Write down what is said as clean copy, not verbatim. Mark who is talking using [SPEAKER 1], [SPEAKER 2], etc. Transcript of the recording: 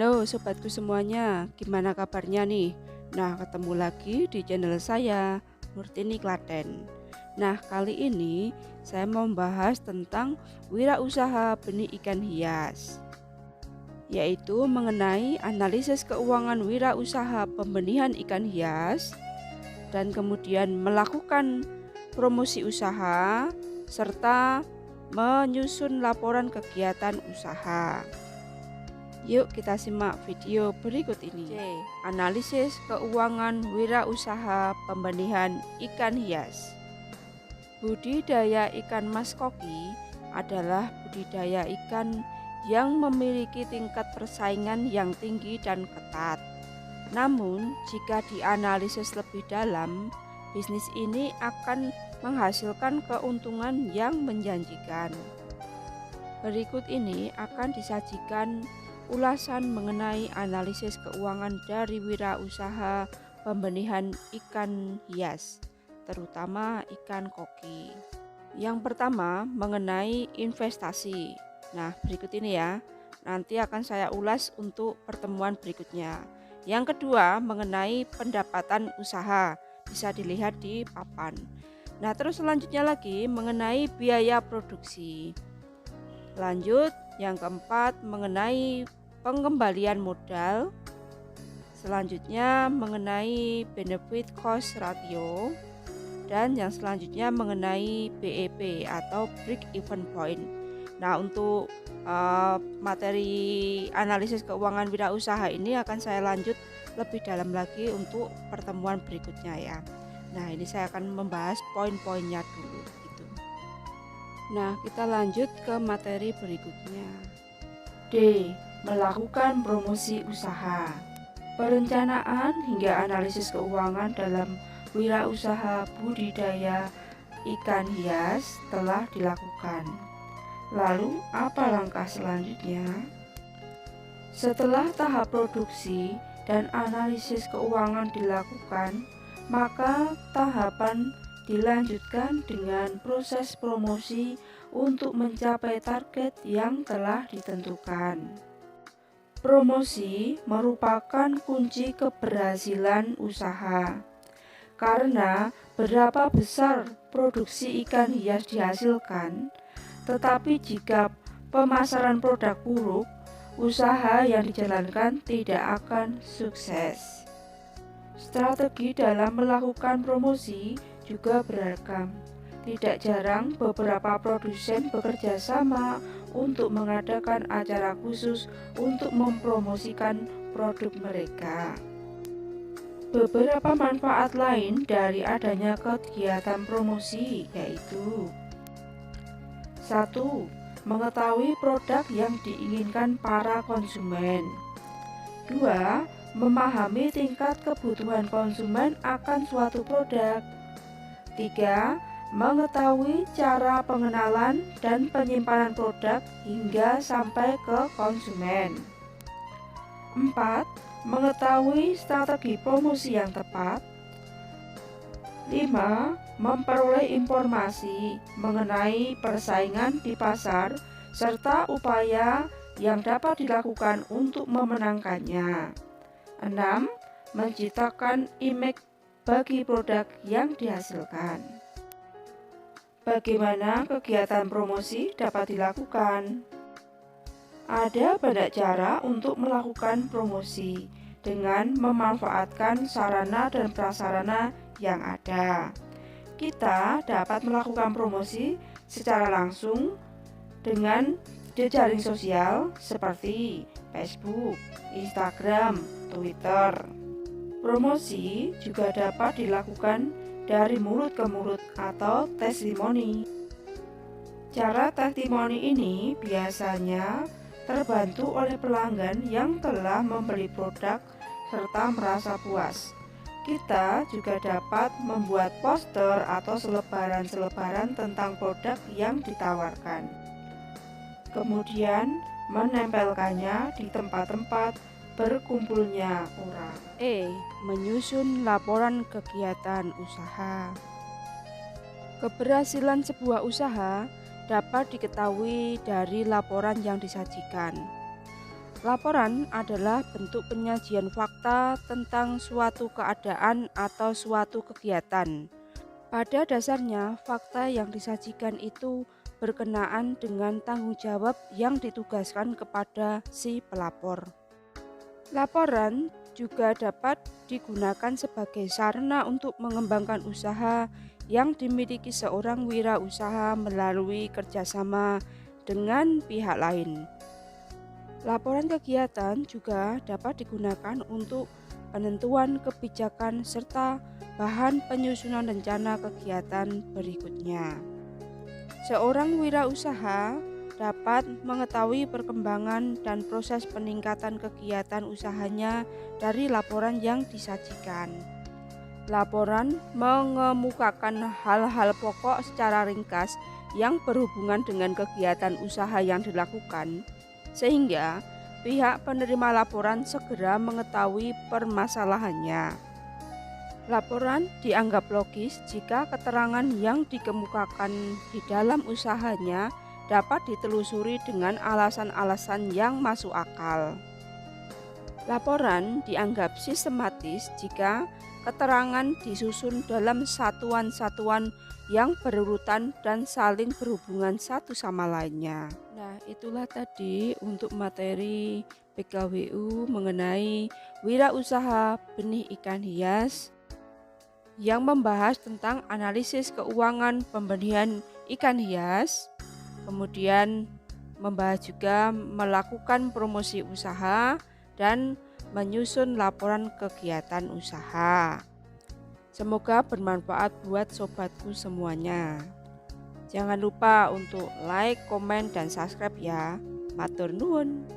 [SPEAKER 1] Halo sobatku semuanya, gimana kabarnya nih? Nah, ketemu lagi di channel saya, Murtini Klaten. Nah, kali ini saya mau membahas tentang wirausaha benih ikan hias, yaitu mengenai analisis keuangan wirausaha pembenihan ikan hias dan kemudian melakukan promosi usaha serta menyusun laporan kegiatan usaha. Yuk kita simak video berikut ini. Analisis keuangan wirausaha pembenihan ikan hias. Budidaya ikan mas koki adalah budidaya ikan yang memiliki tingkat persaingan yang tinggi dan ketat. Namun, jika dianalisis lebih dalam, bisnis ini akan menghasilkan keuntungan yang menjanjikan. Berikut ini akan disajikan ulasan mengenai analisis keuangan dari wirausaha pembenihan ikan hias, terutama ikan koki. Yang pertama mengenai investasi. Nah, berikut ini ya, nanti akan saya ulas untuk pertemuan berikutnya. Yang kedua mengenai pendapatan usaha, bisa dilihat di papan. Nah, terus selanjutnya lagi mengenai biaya produksi. Lanjut, yang keempat mengenai pengembalian modal. Selanjutnya mengenai benefit cost ratio, dan yang selanjutnya mengenai BEP atau break even point. Nah, untuk materi analisis keuangan wirausaha ini akan saya lanjut lebih dalam lagi untuk pertemuan berikutnya ya. Nah, ini saya akan membahas poin-poinnya dulu gitu. Nah, kita lanjut ke materi berikutnya. D. Melakukan promosi usaha. Perencanaan hingga analisis keuangan dalam wirausaha budidaya ikan hias telah dilakukan. Lalu, apa langkah selanjutnya? Setelah tahap produksi dan analisis keuangan dilakukan, maka tahapan dilanjutkan dengan proses promosi untuk mencapai target yang telah ditentukan. Promosi merupakan kunci keberhasilan usaha, karena berapa besar produksi ikan hias dihasilkan, tetapi jika pemasaran produk buruk, usaha yang dijalankan tidak akan sukses. Strategi dalam melakukan promosi juga beragam. Tidak jarang beberapa produsen bekerja sama untuk mengadakan acara khusus untuk mempromosikan produk mereka. Beberapa manfaat lain dari adanya kegiatan promosi yaitu: 1. Mengetahui produk yang diinginkan para konsumen. 2. Memahami tingkat kebutuhan konsumen akan suatu produk. 3. Mengetahui cara pengenalan dan penyimpanan produk hingga sampai ke konsumen. 4. Mengetahui strategi promosi yang tepat. 5. Memperoleh informasi mengenai persaingan di pasar serta upaya yang dapat dilakukan untuk memenangkannya. 6. Menciptakan image bagi produk yang dihasilkan. Bagaimana kegiatan promosi dapat dilakukan? Ada banyak cara untuk melakukan promosi dengan memanfaatkan sarana dan prasarana yang ada. Kita dapat melakukan promosi secara langsung dengan jejaring sosial seperti Facebook, Instagram, Twitter. Promosi juga dapat dilakukan dari mulut ke mulut atau testimoni. Cara testimoni ini biasanya terbantu oleh pelanggan yang telah membeli produk serta merasa puas. Kita juga dapat membuat poster atau selebaran-selebaran tentang produk yang ditawarkan. Kemudian menempelkannya di tempat-tempat berkumpulnya orang. Menyusun laporan kegiatan usaha. Keberhasilan sebuah usaha dapat diketahui dari laporan yang disajikan. Laporan adalah bentuk penyajian fakta tentang suatu keadaan atau suatu kegiatan. Pada dasarnya, fakta yang disajikan itu berkenaan dengan tanggung jawab yang ditugaskan kepada si pelapor. Laporan juga dapat digunakan sebagai sarana untuk mengembangkan usaha yang dimiliki seorang wirausaha melalui kerjasama dengan pihak lain. Laporan kegiatan juga dapat digunakan untuk penentuan kebijakan serta bahan penyusunan rencana kegiatan berikutnya. Seorang wirausaha dapat mengetahui perkembangan dan proses peningkatan kegiatan usahanya dari laporan yang disajikan. Laporan mengemukakan hal-hal pokok secara ringkas yang berhubungan dengan kegiatan usaha yang dilakukan, sehingga pihak penerima laporan segera mengetahui permasalahannya. Laporan dianggap logis jika keterangan yang dikemukakan di dalam usahanya dapat ditelusuri dengan alasan-alasan yang masuk akal. Laporan dianggap sistematis jika keterangan disusun dalam satuan-satuan yang berurutan dan saling berhubungan satu sama lainnya. Nah, itulah tadi untuk materi PKWU mengenai wirausaha benih ikan hias yang membahas tentang analisis keuangan pembenihan ikan hias, kemudian membahas juga melakukan promosi usaha dan menyusun laporan kegiatan usaha. Semoga bermanfaat buat sobatku semuanya. Jangan lupa untuk like, komen, dan subscribe ya. Matur nuwun.